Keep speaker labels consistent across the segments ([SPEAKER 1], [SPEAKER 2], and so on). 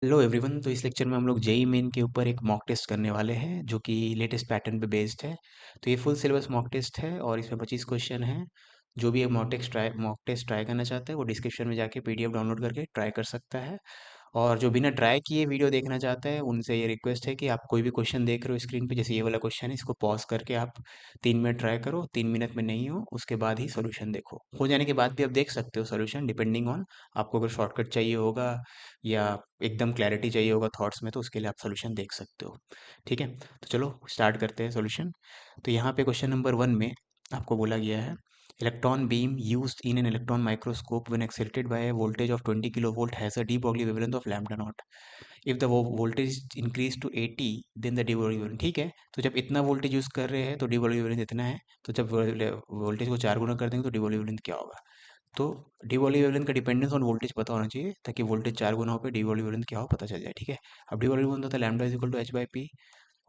[SPEAKER 1] Hello everyone. तो इस lecture में हम लोग जेई मेन के ऊपर एक मॉक टेस्ट करने वाले हैं जो कि लेटेस्ट पैटर्न पे बेस्ड है। तो ये फुल सिलेबस मॉक टेस्ट है और इसमें 25 क्वेश्चन हैं। जो भी एक मॉक टेस्ट ट्राई करना चाहता है वो डिस्क्रिप्शन में जाके पीडीएफ डाउनलोड करके ट्राई कर सकता है। और जो बिना ट्राई किए वीडियो देखना चाहता है उनसे ये रिक्वेस्ट है कि आप कोई भी क्वेश्चन देख रहे हो स्क्रीन पे, जैसे ये वाला क्वेश्चन है, इसको पॉज करके आप 3 मिनट ट्राई करो। 3 मिनट में नहीं हो उसके बाद ही सोल्यूशन देखो। हो जाने के बाद भी आप देख सकते हो सोल्यूशन, डिपेंडिंग ऑन आपको अगर शॉर्टकट चाहिए होगा या एकदम क्लैरिटी चाहिए होगा थॉट्स में, तो उसके लिए आप सोल्यूशन देख सकते हो। ठीक है, तो चलो स्टार्ट करते हैं सोल्यूशन। तो यहाँ पे क्वेश्चन नंबर 1 में आपको बोला गया है, electron beam used in an electron microscope when excited by a voltage of 20 kilovolt has a de Broglie wavelength of lambda naught. If the voltage increase to 80 then the de Broglie wavelength, ठीक है। तो जब इतना voltage use कर रहे हैं तो de Broglie wavelength इतना है। तो जब वोल्टेज को 4 गुना कर देंगे तो de Broglie wavelength क्या होगा। तो डी वॉल्यूम वेवलेंथ का डिपेंडेंस ऑन वोल्टेज पता होना चाहिए ताकि वोल्टेज 4 गुना हो पे डी वॉल्यूम वेवलेंथ क्या हो पता चल जाए। ठीक है, अब डी वॉल्यूम वेवलेंथ होता है lambda is equal to h by p,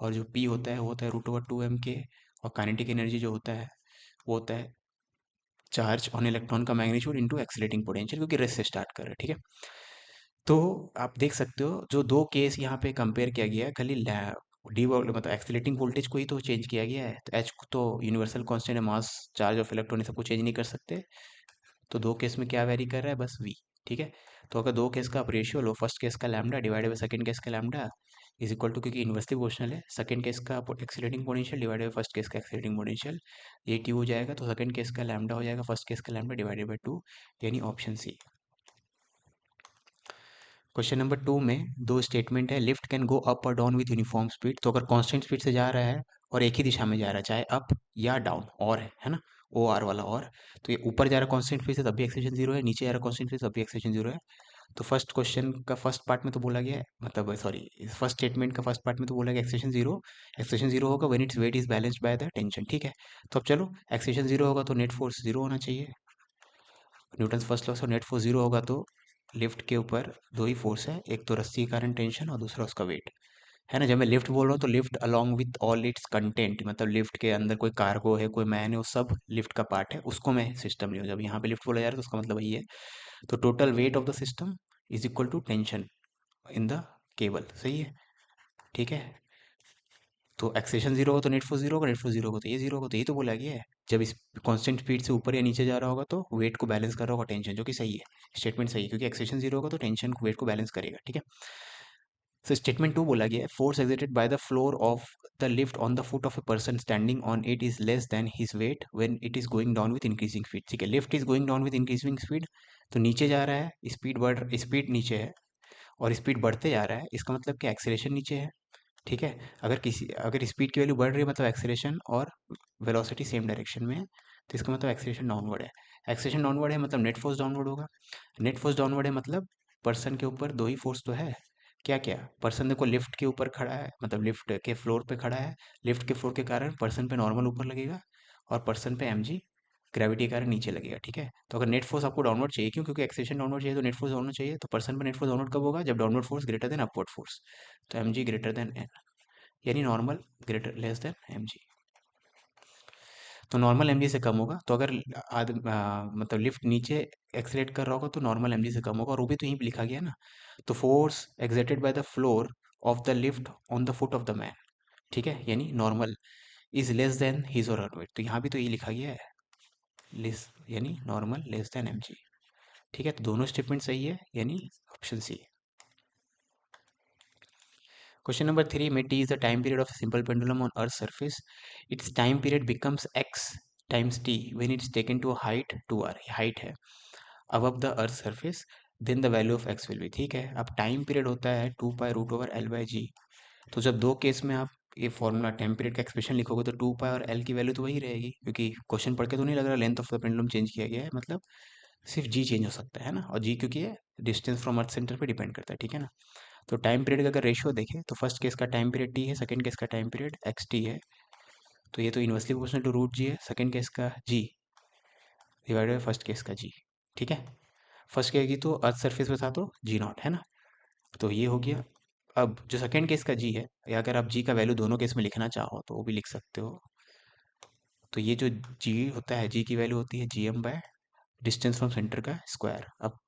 [SPEAKER 1] और जो पी होता है वो होता है √2m के। और काइनेटिक एनर्जी जो होता है वो होता है चार्ज ऑन इलेक्ट्रॉन का मैग्नीट्यूड इनटू एक्सीलरेटिंग पोटेंशियल, क्योंकि रेस्ट से स्टार्ट कर रहे हैं। ठीक है, तो आप देख सकते हो जो दो केस यहाँ पे कंपेयर किया गया है, खाली डी मतलब एक्सीलरेटिंग वोल्टेज को ही तो चेंज किया गया है। तो एच तो यूनिवर्सल कांस्टेंट है, मास चार्ज ऑफ इलेक्ट्रॉन, सबको चेंज नहीं कर सकते। तो दो केस में क्या वेरी कर रहा है, बस वी। ठीक है, तो अगर दो केस का आप रेशियो लो, फर्स्ट केस का lambda divided by second case का लैम्डा इज इक्वल टू, क्योंकि इन्वर्सली प्रोपोर्शनल है, सेकंड केस का accelerating potential divided by first case का एक्सीलरेटिंग पोटेंशियल, ये टी हो जाएगा। तो सेकंड केस का लैम्डा हो जाएगा फर्स्ट केस का लैम्डा डिवाइडेड बाई 2, यानी ऑप्शन सी। क्वेश्चन नंबर 2 में दो स्टेटमेंट है, लिफ्ट कैन गो अप और डाउन विथ यूनिफॉर्म स्पीड। तो अगर कांस्टेंट स्पीड से जा रहा है और एक ही दिशा में जा रहा है, चाहे अप या डाउन, और है ना, ओ आर वाला और, तो ये ऊपर जा रहा है कांस्टेंट स्पीड से तब भी एक्सेलेरेशन जीरो है, नीचे जा रहा है कांस्टेंट स्पीड से तब भी एक्सेलेरेशन जीरो है। तो फर्स्ट क्वेश्चन का फर्स्ट पार्ट में तो बोला गया है, मतलब सॉरी, फर्स्ट स्टेटमेंट का फर्स्ट पार्ट में तो बोला गया एक्सेलेरेशन जीरो होगा when its weight is balanced by the tension. ठीक है, तो अब चलो, एक्सेलेरेशन जीरो होगा तो नेट फोर्स जीरो होना चाहिए, न्यूटन फर्स्ट लॉ से नेट फोर्स जीरो होगा। तो लिफ्ट के ऊपर दो ही फोर्स है, एक तो रस्सी के कारण टेंशन और दूसरा उसका वेट, है ना। जब मैं लिफ्ट बोल रहा हूँ तो lift along with all it's content, मतलब लिफ्ट के अंदर कोई कार्गो है, कोई मैन है, वो सब लिफ्ट का पार्ट है, उसको मैं सिस्टम नहीं हूँ। जब यहाँ पे लिफ्ट बोला जा रहा है तो उसका मतलब वही है। तो total weight of the system is equal to tension in the cable, सही है। ठीक है, तो एक्सेशन जीरो होगा तो नेट फोर्स जीरो होगा, नेट फोर्स जीरो होगा तो ये जीरो होगा, तो यही तो बोला गया है। जब इस कांस्टेंट स्पीड से ऊपर या नीचे जा रहा होगा तो वेट को बैलेंस कर रहा होगा टेंशन, जो कि सही है। स्टेटमेंट सही है, क्योंकि एक्सेशन जीरो होगा तो टेंशन वेट को बैलेंस करेगा। ठीक है, सो स्टेटमेंट 2 बोला गया है, force exerted by the floor of the lift on the foot of a person standing on it is less then his weight when it is going down with increasing speed. ठीक है, lift is going down with increasing speed, तो नीचे जा रहा है, speed नीचे है और स्पीड बढ़ते जा रहा है, इसका मतलब कि एक्सेलेरेशन नीचे है। ठीक है, अगर स्पीड की वैल्यू बढ़ रही है मतलब एक्सेलेरेशन और वेलोसिटी सेम डायरेक्शन में है, तो इसका मतलब एक्सेलेरेशन डाउनवर्ड है। एक्सेलेरेशन डाउनवर्ड है मतलब नेट फोर्स डाउनवर्ड होगा। नेट फोर्स डाउनवर्ड है मतलब पर्सन के ऊपर दो ही फोर्स तो है। क्या क्या, पर्सन देखो लिफ्ट के ऊपर खड़ा है, मतलब लिफ्ट के फ्लोर पे खड़ा है, लिफ्ट के फ्लोर के कारण पर्सन पे नॉर्मल ऊपर लगेगा और पर्सन पे एमजी ग्रेविटी के कारण नीचे लगेगा। ठीक है, तो अगर नेट फोर्स आपको डाउनवर्ड चाहिए, क्यों, क्योंकि एक्सेलेरेशन डाउनवर्ड चाहिए तो नेट फोर्स डाउनवर्ड चाहिए, तो पर्सन पे नेट फोर्स डाउनवर्ड कब होगा, जब downward force greater than upward force. तो M G greater than N, यानी normal greater less than M G. तो नॉर्मल एम जी से कम होगा, तो अगर मतलब लिफ्ट नीचे एक्सलेट कर रहा होगा तो नॉर्मल एम जी से कम होगा, और वो भी तो यहीं पे लिखा गया ना। तो force exerted by the floor of the lift on the foot of the man, ठीक है, यानी normal is less then his और हर वेट, तो यहाँ भी तो ये लिखा गया है, लेस यानी normal less than M g. ठीक है, तो दोनों स्टेटमेंट सही है, यानी ऑप्शन सी। Question number 3 में t is the time period of a simple pendulum on Earth's surface. Its time period becomes x times t when it's taken to a height 2r, height है above the Earth's surface, then the value of x will be। ठीक है, अब time period होता है 2 पाई √L/g। तो जब दो case में आप ये फॉर्मूला टाइम पीरियड का एक्सप्रेशन लिखोगे तो 2 पाई और एल की वैल्यू तो वही रहेगी, क्योंकि क्वेश्चन पढ़ के तो नहीं लग रहा length of the pendulum change किया गया है, मतलब सिर्फ जी चेंज हो सकता है ना, और जी क्योंकि ये डिस्टेंस फ्रॉम अर्थ सेंटर पे डिपेंड करता है। ठीक है ना, तो टाइम पीरियड का अगर रेशियो देखें तो फर्स्ट केस का टाइम पीरियड टी है, सेकंड केस का टाइम पीरियड एक्स टी है, तो ये तो इन्वर्सली प्रोपोर्शनल टू √g है, सेकंड केस का जी डिवाइडेड बाय फर्स्ट केस का जी। ठीक है, फर्स्ट केस की तो अर्थ सरफेस पे था तो जी नॉट, है ना, तो ये हो गया। अब जो सेकंड केस का जी है, या अगर आप जी का वैल्यू दोनों केस में लिखना चाहो तो वो भी लिख सकते हो। तो ये जो जी होता है, जी की वैल्यू होती है g m by distance from centre का स्क्वायर। अब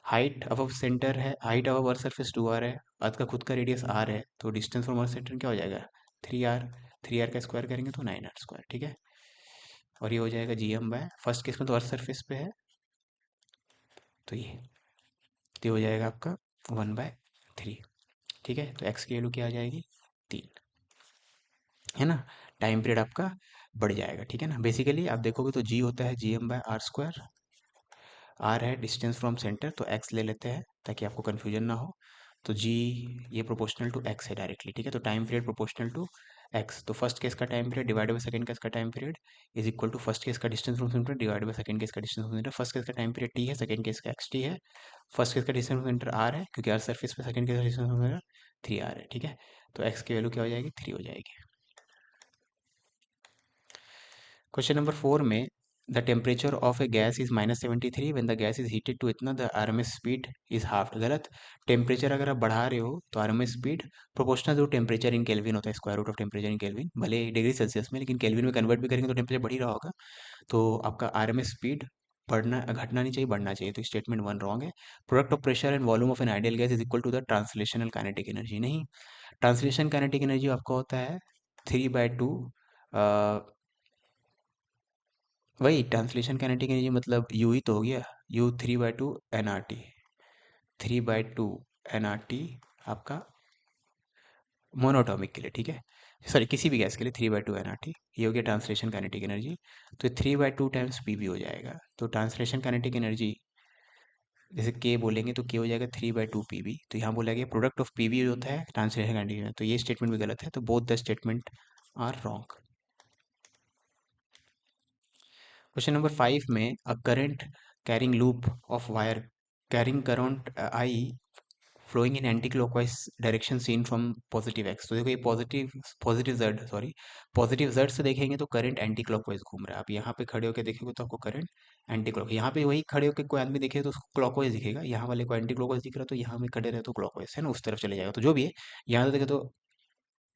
[SPEAKER 1] हाइट अबव सेंटर है, height above earth surface 2r है, अर्थ का खुद का रेडियस r है, तो डिस्टेंस फ्रॉम अर्थ सेंटर क्या हो जाएगा 3r, 3r का स्क्वायर करेंगे तो 9r², ठीक है। और ये हो जाएगा gm बाय फर्स्ट केस में तो अर्थ सरफेस पे है, तो ये हो जाएगा आपका 1/3, ठीक है। तो x की वैल्यू क्या आ जाएगी 3, है ना। टाइम पीरियड आपका बढ़ जाएगा, ठीक है ना। बेसिकली आप देखोगे तो g होता है gm/r², r है डिस्टेंस फ्रॉम सेंटर, तो x ले लेते हैं ताकि आपको कन्फ्यूजन ना हो। तो g ये प्रोपोर्शनल टू x है डायरेक्टली, ठीक है। तो time period proportional to x, तो फर्स्ट केस का time period divide by second case का time period is equal to first case का distance from centre divide by second case का distance from centre. First case का time period t है, second case का xt है, first case का distance from centre r है क्योंकि r surface पे, सेकंड केस का डिस्टेंस फ्रॉम सेंटर 3r है, ठीक है। तो x की वैल्यू क्या हो जाएगी 3 हो जाएगी। क्वेश्चन नंबर 4 में the temperature of a gas is -73 when the gas is heated to इतना the RMS speed is half. गलत। टेम्परेचर अगर आप बढ़ा रहे हो तो RMS speed proportional to temperature in kelvin होता है, square root of temperature in kelvin, भले डिग्री सेल्सियस में, लेकिन केल्विन में कन्वर्ट भी करेंगे तो टेम्परेचर बढ़ ही रहा होगा। तो आपका आरएमएस स्पीड बढ़ना घटना नहीं चाहिए, बढ़ना चाहिए, तो स्टेटमेंट 1 रॉन्ग है। Product of pressure and volume of an ideal gas is equal to the translational kinetic energy, नहीं। ट्रांसलेशन काइनेटिक एनर्जी आपका होता है 3/2, वही ट्रांसलेशन काइनेटिक एनर्जी मतलब यू ही तो हो गया, U3/2 nRT, 3/2 nRT आपका मोनोटॉमिक के लिए, ठीक है, सॉरी किसी भी गैस के लिए 3/2 nRT, ये हो गया ट्रांसलेशन काइनेटिक एनर्जी। तो 3/2 टाइम्स पी भी हो जाएगा, तो ट्रांसलेशन काइनेटिक एनर्जी जैसे के बोलेंगे तो के हो जाएगा 3/2 PV, तो यहाँ बोला गया प्रोडक्ट ऑफ पीवी होता है ट्रांसलेशन काइनेटिक एनर्जी, तो ये स्टेटमेंट भी गलत है, तो both the statement are wrong. Question number 5 में a current carrying loop of wire carrying current I flowing in anti clockwise direction seen from positive x. तो देखो ये positive z, sorry positive z से देखेंगे तो करंट एंटी क्लॉकवाइज घूम रहा है। आप यहाँ पे खड़े होकर देखेंगे तो आपको करंट एंटी क्लॉक, यहाँ पे वही खड़े होकर कोई आदमी देखेगा तो उसको क्लॉकवाइज दिखेगा, यहाँ वाले को एंटी क्लॉकवाइज दिख रहा है, तो यहाँ में खड़े रहे तो क्लॉकवाइज, है ना, उस तरफ चले जाएगा, तो जो भी है यहाँ से देखे तो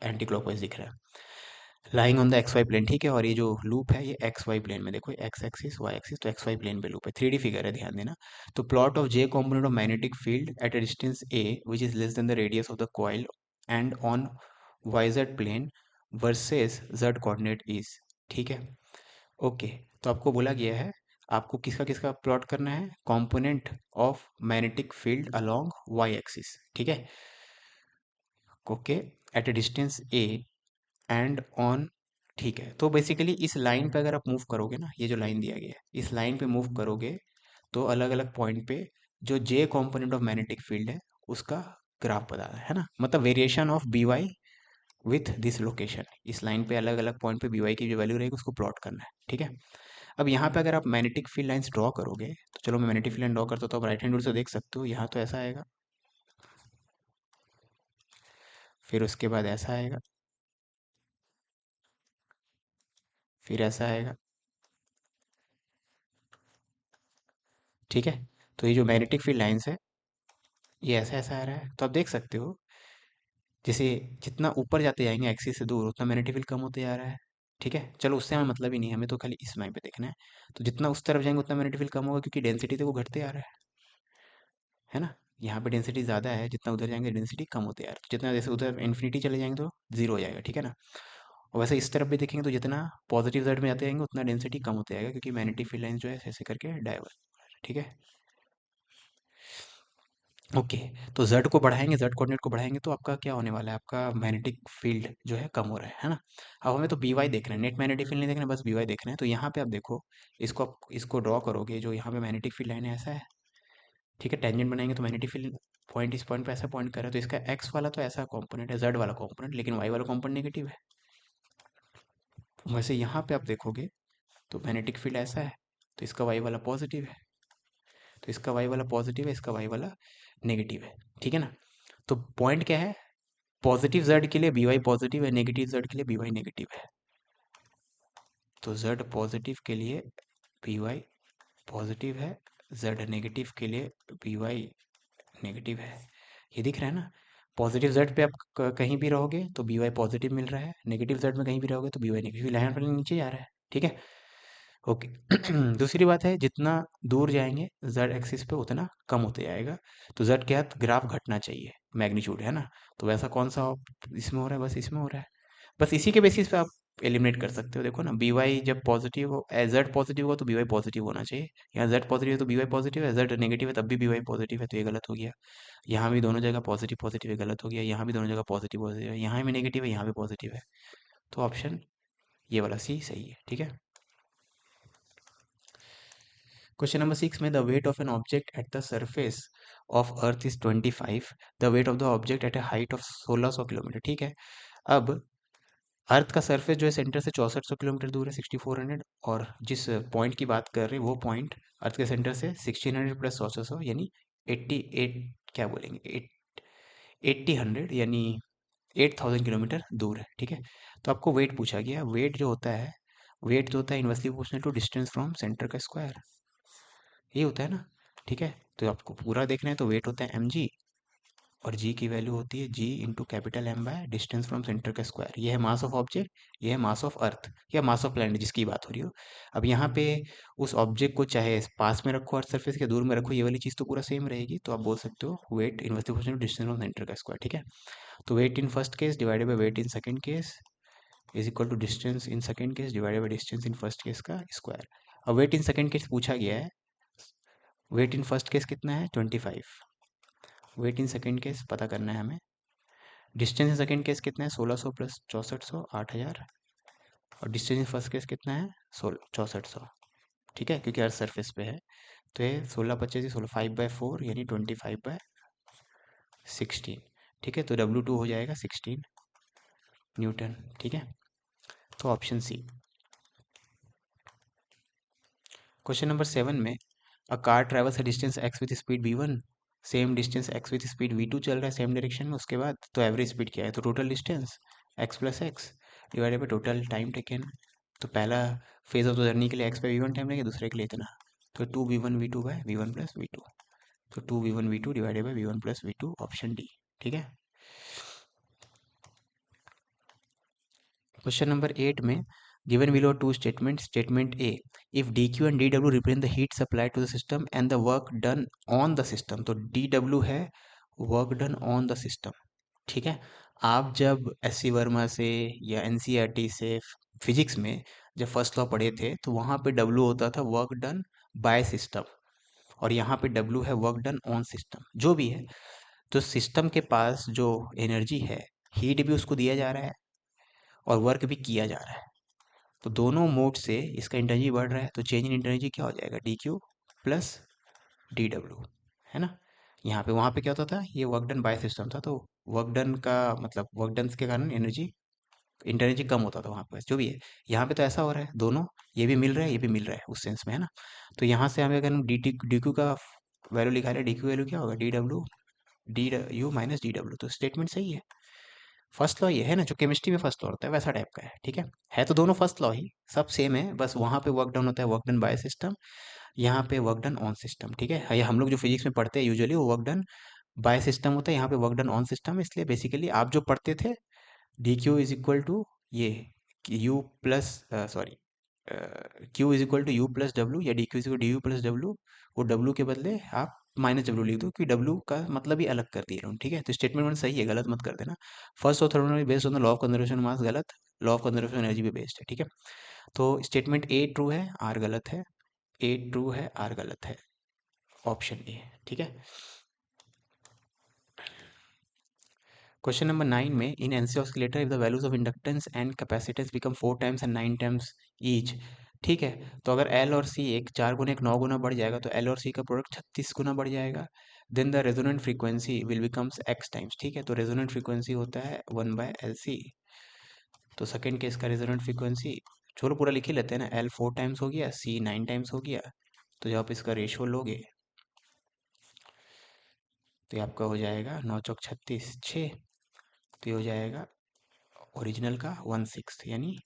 [SPEAKER 1] एंटी क्लॉकवाइज दिख रहा है, lying on the x y plane, ठीक है। और ये जो लूप है ये एक्स वाई प्लेन में, देखो एक्स एक्सिस वाई एक्सिस, तो एक्स वाई प्लेन पे लूप है, 3D फिगर है, ध्यान देना। तो plot of j component of magnetic field at a distance a which is less than the radius of the coil and on y z plane versus z coordinate is, ठीक है। Okay, तो आपको बोला गया है आपको किसका किसका प्लॉट करना है, component of magnetic field along y axis, ठीक है। Okay, at a distance a and on, ठीक है। तो बेसिकली इस लाइन पे अगर आप मूव करोगे ना, ये जो लाइन दिया गया है इस लाइन पे मूव करोगे तो अलग अलग पॉइंट पे जो j component of magnetic field है उसका ग्राफ बताना है ना, मतलब variation of B y with this location, इस लाइन पे अलग अलग पॉइंट पे बी वाई की जो वैल्यू रहेगी उसको प्लॉट करना है, ठीक है। अब यहाँ पे अगर आप मैग्नेटिक फील्ड लाइंस ड्रॉ करोगे तो चलो मैं मैग्नेटिक फील्ड लाइन ड्रॉ करता हूँ, तो आप राइट हैंड रूल से देख सकते हो, यहाँ तो ऐसा आएगा, फिर उसके बाद ऐसा आएगा, फिर ऐसा आएगा, ठीक है। तो ये जो मैग्नेटिक फील्ड लाइंस है ये ऐसा ऐसा आ रहा है, तो आप देख सकते हो जैसे जितना ऊपर जाते जाएंगे एक्सिस से दूर उतना मैग्नेटिक फील्ड कम होते जा रहा है, ठीक है। चलो उससे हमें मतलब ही नहीं है, हमें तो खाली इस लाइन पे देखना है। तो जितना उस तरफ जाएंगे उतना मैग्नेटिक फील्ड कम होगा क्योंकि डेंसिटी तो वो घटते आ रहा है ना। यहाँ पे डेंसिटी ज़्यादा है, जितना उधर जाएंगे डेंसिटी कम होते आ रहा है, जितना जैसे उधर इन्फिनिटी चले जाएंगे तो जीरो हो जाएगा, ठीक है ना। और वैसे इस तरफ भी देखेंगे तो जितना पॉजिटिव साइड में जाते जाएंगे उतना डेंसिटी कम होते जाएगा क्योंकि मैग्नेटिक फील्ड लाइन जो है ऐसे करके डाइवर्ज, ठीक है। ओके, तो जेड को बढ़ाएंगे, जेड कोऑर्डिनेट को बढ़ाएंगे तो आपका क्या होने वाला है, आपका मैग्नेटिक फील्ड जो है कम हो रहा है ना। अब हमें तो बी वाई देखना है, नेट मैग्नेटिक फील्ड नहीं देखना है, बस बी वाई देखना है। तो यहाँ पे आप देखो इसको, आप इसको ड्रॉ करोगे, जो यहाँ पे मैग्नेटिक फील्ड लाइन है ऐसा है, ठीक है। टेंजेंट बनाएंगे तो मैग्नेटिक फील्ड पॉइंट इस पॉइंट पे ऐसा पॉइंट कर रहा है, तो इसका एक्स वाला तो ऐसा कॉम्पोनेंट है, जेड वाला कॉम्पोनेंट, लेकिन वाई वाला कॉम्पोनेंट नेगेटिव है। वैसे यहाँ पे आप देखोगे तो मैग्नेटिक फील्ड ऐसा है, तो इसका वाई वाला पॉजिटिव है, तो इसका वाई वाला पॉजिटिव है, इसका वाई वाला नेगेटिव है, ठीक है ना। तो पॉइंट क्या है, पॉजिटिव जेड के लिए बी वाई पॉजिटिव है, नेगेटिव जेड के लिए बी वाई नेगेटिव है। तो जेड पॉजिटिव के लिए बी वाई पॉजिटिव है, जेड नेगेटिव के लिए बी वाई नेगेटिव है, ये दिख रहा है ना। पॉजिटिव जेड पे आप कहीं भी रहोगे तो बी वाई पॉजिटिव मिल रहा है, नेगेटिव जेड में कहीं भी रहोगे तो बी वाई नेगेटिव, लाइन पर नीचे जा रहा है, ठीक है। ओके। दूसरी बात है, जितना दूर जाएंगे जेड एक्सिस पे उतना कम होते जाएगा। तो जेड क्या है, तो ग्राफ घटना चाहिए, मैग्नीट्यूड है ना। तो वैसा कौन सा इसमें हो रहा है, बस इसमें हो रहा है। बस इसी के बेसिस पे आप एलिमिनेट कर सकते हो। देखो ना, बी वाई जब पॉजिटिव हो, जेड पॉजिटिव हो तो बी वाई पॉजिटिव होना चाहिए। यहाँ जेड पॉजिटिव है तो बी वाई पॉजिटिव है, जेड नेगेटिव है तब भी बी वाई पॉजिटिव है, तो ये गलत हो गया। यहाँ भी दोनों जगह पॉजिटिव पॉजिटिव है, गलत हो गया। यहाँ भी दोनों जगह पॉजिटिव पॉजिटिव है, यहाँ भी नेगेटिव है, यहाँ भी पॉजिटिव है। तो ऑप्शन ये वाला सी सही है, ठीक है। क्वेश्चन नंबर 6 में the weight of an object at the surface of earth is 25, the wait of the object at A height of 1600 kilometre, ठीक है। अब अर्थ का सरफेस जो है सेंटर से 6400 किलोमीटर दूर है, 6400। और जिस पॉइंट की बात कर रहे हैं वो पॉइंट अर्थ के सेंटर से 1600 प्लस 1600 यानी 88, क्या बोलेंगे, 80 100 यानी 8000 किलोमीटर दूर है, ठीक है। तो आपको वेट पूछा गया। वेट जो होता है, वेट जो होता है inversely proportional to distance from centre का स्क्वायर, ये होता है ना, ठीक है। तो आपको पूरा देखना है तो वेट होता है एम जी, और जी की वैल्यू होती है G into capital M by distance from centre का स्क्वायर। ये है मास ऑफ ऑब्जेक्ट, ये है मास ऑफ अर्थ या मास ऑफ प्लैनेट जिसकी बात हो रही हो। अब यहाँ पे उस ऑब्जेक्ट को चाहे पास में रखो अर्थ सरफेस के, दूर में रखो, ये वाली चीज़ तो पूरा सेम रहेगी। तो आप बोल सकते हो weight inversely proportional to distance from centre का स्क्वायर, ठीक है। तो weight in first case divided by weight in second case is equal to distance in second case divided by distance in first case का square. अब weight in second case पूछा गया है, wait in first case कितना है 25, wait in second case पता करना है हमें। डिस्टेंस इन सेकंड केस कितना है 1600 प्लस 6400, 8000। और डिस्टेंस इन फर्स्ट केस कितना है 6400, ठीक है, क्योंकि अर्थ सरफेस पे है। तो ये 16 25 5/4 यानी 25/16, ठीक है। तो W2 हो जाएगा 16 न्यूटन, ठीक है। तो ऑप्शन सी। क्वेश्चन नंबर 7 में a car travels a distance x with speed v1, same distance x with speed v2 चल रहा है सेम डायरेक्शन में, उसके बाद तो एवरेज स्पीड क्या है, तो total distance x plus x divided by total time taken. तो पहला फेज ऑफ द जर्नी के लिए x बाई v1 टाइम लगेगा, दूसरे के लिए इतना। तो 2v1 v2 bye v1 plus v2, तो 2v1 v2 divided by v1 plus v2, option D, ठीक है। क्वेश्चन नंबर 8 में given below two statements, statement A, if dq and dw represent the heat supplied to the system and the work done on the system, तो dw है work done on the system, ठीक है। आप जब S C Verma से या N C R T से physics में जब फर्स्ट लॉ पढ़े थे तो वहाँ पे डब्ल्यू होता था वर्क डन बाय सिस्टम, और यहाँ पे डब्ल्यू है वर्क डन ऑन सिस्टम, जो भी है। तो सिस्टम के पास जो एनर्जी है, हीट भी उसको दिया जा रहा है और वर्क भी किया जा रहा है। तो दोनों मोड से इसका इंटेंसिटी बढ़ रहा है, तो चेंज इन इंटेंसिटी क्या हो जाएगा, D Q plus D W, है ना। यहाँ पे वहाँ पे क्या होता था, ये वर्क डन बाय सिस्टम था, तो वर्क डन का मतलब वर्क डन के कारण एनर्जी इंटेंसिटी कम होता था वहाँ पे, जो भी है। यहाँ पे तो ऐसा हो रहा है, दोनों ये भी मिल रहा है ये भी मिल रहा है उस सेंस में, है ना। तो यहाँ से हमें अगर हम डी क्यू का वैल्यू लिखा रहे, डी क्यू वैल्यू क्या होगा, D W D you minus D W, तो स्टेटमेंट सही है। फर्स्ट लॉ ये है ना, जो केमिस्ट्री में फर्स्ट लॉ होता है वैसा टाइप का है, ठीक है तो दोनों फर्स्ट लॉ ही, सब सेम है, बस वहाँ पे वर्क डन होता है वर्क डन बाय सिस्टम, यहाँ पे वर्क डन ऑन सिस्टम, ठीक है। ये हम लोग जो फिजिक्स में पढ़ते हैं यूजुअली वो वर्क डन बाय सिस्टम होता है, यहाँ पे वर्क डन ऑन सिस्टम है। इसलिए बेसिकली आप जो पढ़ते थे D Q is equal to ये U plus sorry Q is equal to U plus W, या D Q is equal D U plus W, वो डब्ल्यू के बदले आप माइनस डब्ल्यू लिख दो, क्योंकि डब्ल्यू का मतलब ही अलग कर दिए उन्होंने, ठीक है। तो स्टेटमेंट वन सही है, गलत मत कर देना। फर्स्ट और थर्ड में based on the law of conservation mass, गलत। लॉ ऑफ कंजर्वेशन एनर्जी पे बेस्ड है, ठीक है। तो स्टेटमेंट ए ट्रू है, आर गलत है, ए ट्रू है, आर गलत है, ऑप्शन ए, ठीक है। क्वेश्चन नंबर 9 में in NC oscillator if the values of inductance and capacitance become 4 times and 9 times each, ठीक है। तो अगर एल और सी एक 4 गुना एक 9 गुना बढ़ जाएगा, तो एल और सी का प्रोडक्ट 36 गुना बढ़ जाएगा। Then the resonant frequency will becomes x times, ठीक है। तो रेजोनेंट फ्रीक्वेंसी होता है 1/LC। तो सेकेंड केस का रेजोनेंट फ्रीक्वेंसी, चलो पूरा लिख ही लेते हैं ना, एल 4 टाइम्स हो गया, सी 9 टाइम्स हो गया। तो जब आप इसका रेशियो लोगे तो ये आपका हो जाएगा 9 चौक 36 6, तो ये हो जाएगा ओरिजिनल का 1/6, यानी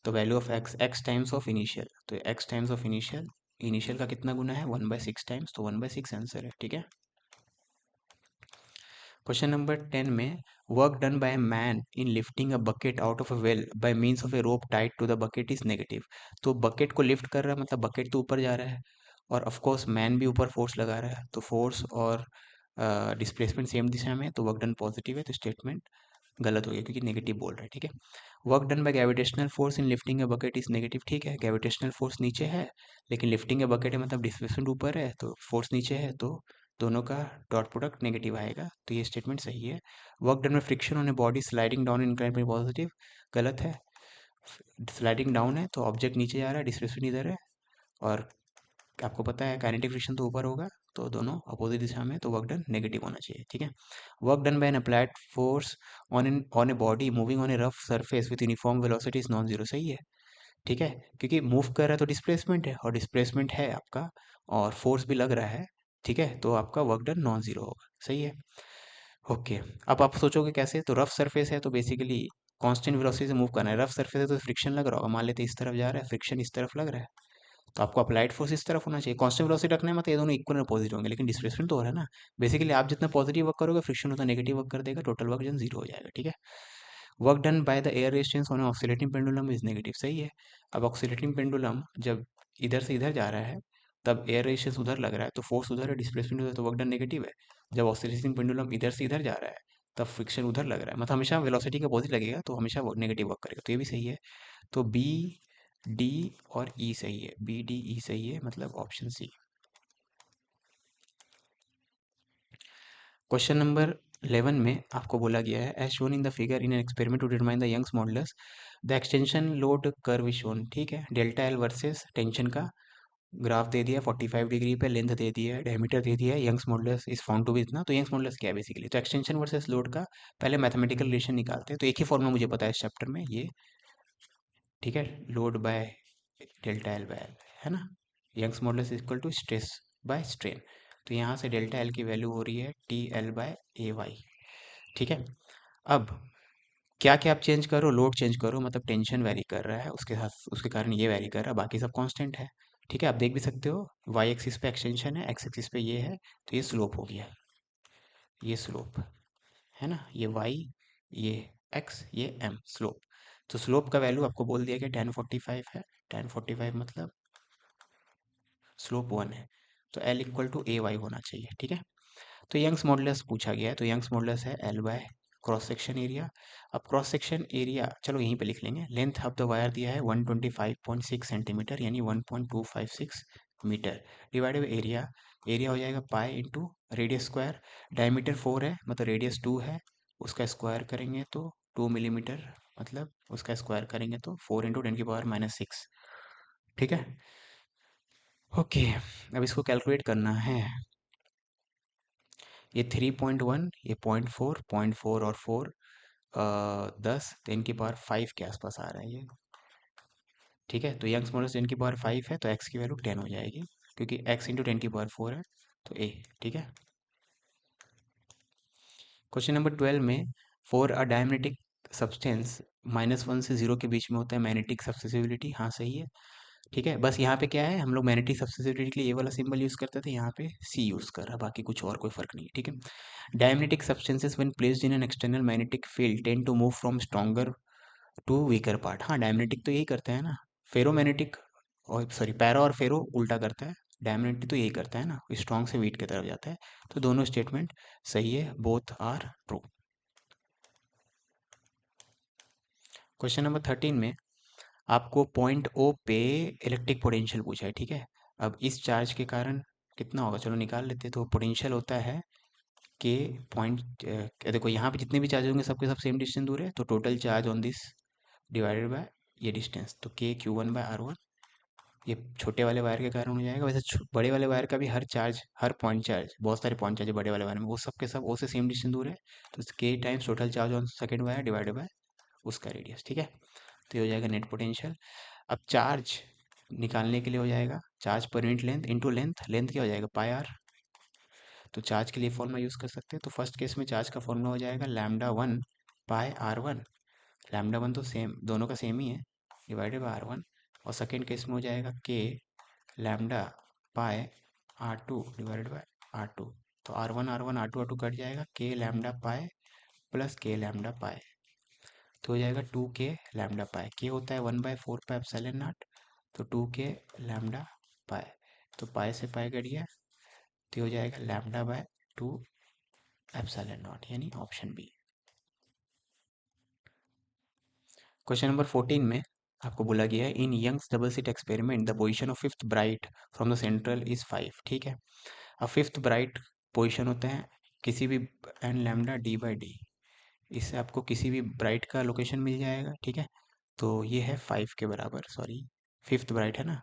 [SPEAKER 1] तो value of X X times of initial, तो X times of initial, initial का कितना गुना है 1/6 टाइम्स, तो 1/6 आंसर है, ठीक है। क्वेश्चन नंबर 10 में work done by man in lifting a bucket out of a well by means of a rope tied to the bucket is negative. तो bucket को लिफ्ट कर रहा है मतलब बकेट तो ऊपर जा रहा है, और ऑफ कोर्स मैन भी ऊपर फोर्स लगा रहा है, तो फोर्स और डिस्प्लेसमेंट सेम दिशा में है, तो वर्क डन पॉजिटिव है, तो स्टेटमेंट गलत हो गया क्योंकि नेगेटिव बोल रहा है। ठीक है, work done by gravitational force in lifting a bucket is negative. ठीक है, ग्रेविटेशनल फोर्स नीचे है लेकिन लिफ्टिंग अ बकेट है मतलब डिस्प्लेसमेंट ऊपर है, तो फोर्स नीचे है, तो दोनों का डॉट प्रोडक्ट नेगेटिव आएगा, तो ये स्टेटमेंट सही है। वर्क डन में friction on a body sliding down inclined bye positive, गलत है। स्लाइडिंग डाउन है तो ऑब्जेक्ट नीचे जा रहा है, डिस्प्लेसमेंट इधर है, और आपको पता है काइनेटिक फ्रिक्शन तो ऊपर होगा, तो दोनों अपोजिट दिशा में, तो वर्क डन नेगेटिव होना चाहिए। ठीक है, work done bye N applied force on a body moving on A rough surface with uniform velocity is non zero, सही है। ठीक है, क्योंकि मूव कर रहा है तो डिस्प्लेसमेंट है, और डिस्प्लेसमेंट है आपका, और फोर्स भी लग रहा है। ठीक है, तो आपका वर्क डन नॉन जीरो होगा, सही है। ओके, अब आप सोचोगे कैसे, तो रफ सरफेस है तो बेसिकली कांस्टेंट वेलोसिटी से मूव करना है, रफ सरफेस है तो फ्रिक्शन लग रहा होगा, मान लेते इस तरफ जा रहा है, फ्रिक्शन इस तरफ लग रहा है, तो आपको अप्लाइड फोर्स इस तरफ होना चाहिए। कांस्टेंट वेलोसिटी रखने में मतलब ये दोनों इक्वल और पॉजिटिव होंगे, लेकिन डिस्प्लेसमेंट तो हो रहा है ना। बेसिकली आप जितना पॉजिटिव वर्क करोगे फ्रिक्शन उतना नेगेटिव वर्क कर देगा, टोटल वर्क जन जीरो हो जाएगा। ठीक है, work done by the air resistance on oscillating pendulum is negative, सही है। अब ऑक्सीलेटिंग पेंडुलम जब इधर से इधर जा रहा है तब एयर रेजिस्टेंस उधर लग रहा है, तो फोर्स उधर है, डिस्प्लेसमेंट उधर, तो वर्क डन नेगेटिव है। जब ऑक्सीलेटिंग पेंडुलम इधर से इधर जा रहा है तब फ्रिक्शन उधर लग रहा है, मतलब हमेशा वेलोसिटी का अपोजिट लगेगा, तो हमेशा नेगेटिव वर्क करेगा, तो ये भी सही है। तो बी डी और ई सही है, बी डी ई सही है, मतलब ऑप्शन सी। क्वेश्चन नंबर 11 में आपको बोला गया है as shown in the figure in an experiment to determine the Young's modulus the extension load curve is shown. ठीक है, डेल्टा एल वर्सेस टेंशन का ग्राफ दे दिया 45 डिग्री पे, लेंथ दे दिया है, डायमीटर दे दिया है, Young's modulus is found to be इतना, तो यंग्स मॉडुलस क्या है बेसिकली, तो एक्सटेंशन वर्सेस लोड का पहले मैथमेटिकल रिलेशन निकालते हैं, तो एक ही फॉर्मूला मुझे पता है इस चैप्टर में ये। ठीक है, load by delta l by l, है ना, Young's modulus equal to stress by strain, तो यहाँ से डेल्टा एल की वैल्यू हो रही है T L by A Y. ठीक है, अब क्या क्या आप चेंज करो, लोड चेंज करो, मतलब टेंशन वेरी कर रहा है, उसके साथ उसके कारण ये वेरी कर रहा है, बाकी सब कांस्टेंट है। ठीक है, आप देख भी सकते हो वाई एक्सिस पे एक्सटेंशन है, एक्स एक्सिस पे ये है, तो ये स्लोप हो गया, ये स्लोप है ना, ये वाई, ये एक्स, ये एम, स्लोप। तो स्लोप का वैल्यू आपको बोल दिया कि 1045 है, 1045 मतलब स्लोप 1 है, तो L equal to A Y होना चाहिए। ठीक है, तो यंग्स मॉडुलस पूछा गया है, तो यंग्स मॉडुलस है L by cross section area. अब क्रॉस सेक्शन एरिया चलो यहीं पे लिख लेंगे, लेंथ ऑफ द वायर दिया है 125.6 सेंटीमीटर यानी 1.256 metre, divide by area, area हो जाएगा pi into radius square, diameter 4 है मतलब रेडियस 2 है, उसका स्क्वायर करेंगे तो 2 मिलीमीटर, मतलब उसका स्क्वायर करेंगे तो 4 × 10⁻⁶। ठीक है, ओके, अब इसको कैलकुलेट करना है। ये 3.1, ये 0.4, 0.4 और 4, 10 10⁻⁵ के आसपास आ रहा है ये। ठीक है, तो यंग्स मॉडुलस 10⁻⁵ है तो एक्स की वैल्यू 10 हो जाएगी, क्योंकि एक्स इंटू 10⁻⁴ है, तो ए। ठीक है, क्वेश्चन नंबर 12 में फॉर अ डायमेटिक सब्सटेंस -1 से 0 के बीच में होता है मैग्नेटिक सब्सिसिबिलिटी, हाँ सही है। ठीक है, बस यहाँ पे क्या है, हम लोग मैग्नेटिक सब्सिसिबिलिटी के लिए ये वाला सिंबल यूज़ करते थे, यहाँ पे सी यूज़ कर रहा है, बाकी कुछ और कोई फर्क नहीं है। ठीक है, diamagnetic substances when placed in an external magnetic field tend to move from stronger to weaker part, हाँ डायमेटिक तो यही करते हैं ना, फेरोमैग्नेटिक और सॉरी पैरा और फेरो उल्टा करता है, डायमेटिक तो यही करता है ना, स्ट्रॉन्ग से वीक की तरफ जाता है, तो दोनों स्टेटमेंट सही है, both are true. Question number 13 में आपको पॉइंट ओ पे इलेक्ट्रिक पोटेंशियल पूछा है। ठीक है, अब इस चार्ज के कारण कितना होगा, चलो निकाल लेते हैं, तो पोटेंशियल होता है के पॉइंट, देखो यहाँ पे जितने भी चार्ज होंगे सबके सब सेम डिस्टेंस दूर है, तो total charge on this divided by ये डिस्टेंस, तो के Q1/R1, ये छोटे वाले वायर के कारण हो जाएगा। वैसे बड़े वाले वायर का भी हर चार्ज, हर पॉइंट चार्ज, बहुत सारे पॉइंट चार्ज है बड़े वाले वायर में, वो सब के सब ओ से सेम डिस्टेंस दूर है, तो के times total charge on second wire divided by उसका रेडियस। ठीक है, तो ये हो जाएगा नेट पोटेंशियल। अब चार्ज निकालने के लिए हो जाएगा चार्ज पर unit length into length, length क्या हो जाएगा πr, तो चार्ज के लिए फॉर्मूला यूज़ कर सकते हैं, तो फर्स्ट केस में चार्ज का फॉर्मूला हो जाएगा λ1/r1, λ1 तो सेम, दोनों का सेम ही है, डिवाइडेड बाय R1, और सेकेंड केस में हो जाएगा के λ/r2 डिवाइडेड बाय R2, तो R1 R2 कट जाएगा, के लैम्डा पाए प्लस के लैम्डा पाए, तो हो जाएगा 2 के लैम्डा पाए। के होता है 1/4 पाई एप्सिलॉन नॉट, तो 2 के लैम्डा पाए, तो पाए से पाए कट गया, तो हो जाएगा λ/2 एप्सिलॉन नॉट, यानी ऑप्शन बी। क्वेश्चन नंबर 14 में आपको बोला गया है in Young's double slit experiment the position of fifth bright from the central is 5। ठीक है, अब फिफ्थ ब्राइट पोजीशन होता है किसी भी एन लैम्डा d/d, इससे आपको किसी भी ब्राइट का लोकेशन मिल जाएगा। ठीक है, तो ये है 5 के बराबर, सॉरी फिफ्थ ब्राइट है ना।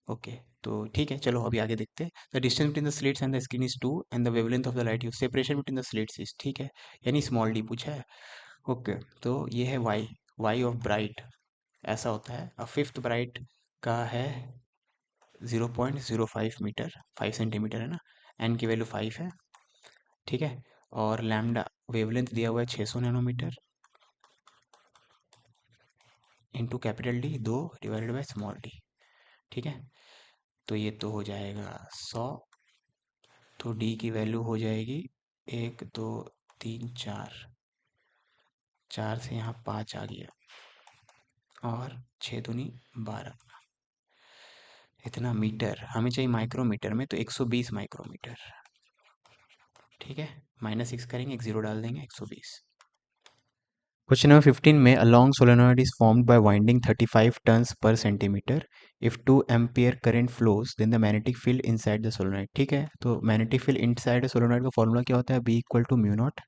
[SPEAKER 1] ओके, तो ठीक है, चलो अभी आगे देखते हैं। The distance between the slits and the screen is 2 and the wavelength of the light use, separation between the slits is, ठीक है, यानी स्मॉल डी पूछा है। ओके, तो ये है वाई, वाई ऑफ ब्राइट ऐसा होता है। अब फिफ्थ ब्राइट का है 0.05 मीटर, 5 सेंटीमीटर है ना, एन की वैल्यू 5 है। ठीक है, और लैम्डा वेवलेंथ दिया हुआ है 600 nanometre into capital D 2 divided by small d. ठीक है, तो ये तो हो जाएगा 100, तो डी की वैल्यू हो जाएगी 1 2 3 4, 4 से यहाँ 5 आ गया, और 6 दूनी 12, इतना मीटर हमें चाहिए माइक्रोमीटर में, तो 120 माइक्रोमीटर। ठीक है, -6 करेंगे, एक जीरो डाल देंगे, 120। क्वेश्चन नंबर 15 में a long solenoid is formed by winding 35 turns per centimetre, if 2 ampere current flows then the magnetic field inside the solenoid. ठीक है, तो मैग्नेटिक फील्ड इनसाइड सोलेनॉइड का फॉर्मूला क्या होता है, B equal to mu naught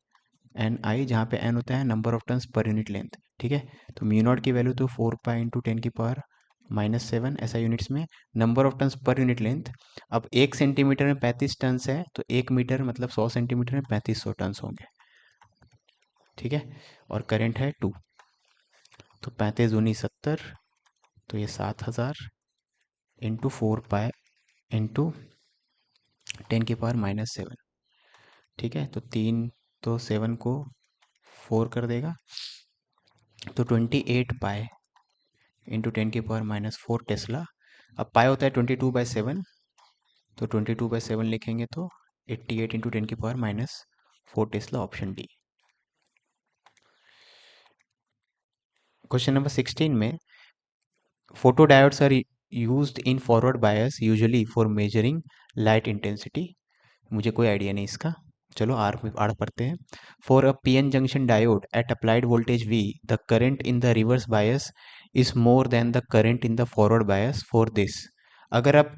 [SPEAKER 1] N I, जहाँ पे N होता है number of turns per unit length. ठीक है, तो म्यू नॉट की वैल्यू तो 4 पाई इंटू 10⁻⁻7 ऐसा यूनिट्स में, number of turns per unit length. अब 1 सेंटीमीटर में 35 टर्न्स है, तो 1 मीटर मतलब 100 सेंटीमीटर में 3500 टर्न्स होंगे। ठीक है, और करंट है 2, तो 35 दूनी 70, तो ये 7000 इंटू 4 पाई इंटू 10⁻⁻7। ठीक है, तो 3 तो 7 को 4 कर देगा, तो 28 पाई इंटू 10⁻⁻4 टेस्ला। अब पाई होता है 22/7, तो 22/7 लिखेंगे तो 88 into 10⁻⁻4 tesla, option D. Question number 16 में photodiodes are used in forward bias usually for measuring light intensity. मुझे कोई आइडिया नहीं इसका, चलो आर में आर पढ़ते हैं। For a PN junction diode at applied voltage V the current in the reverse bias is more than the current in the forward bias for this. अगर आप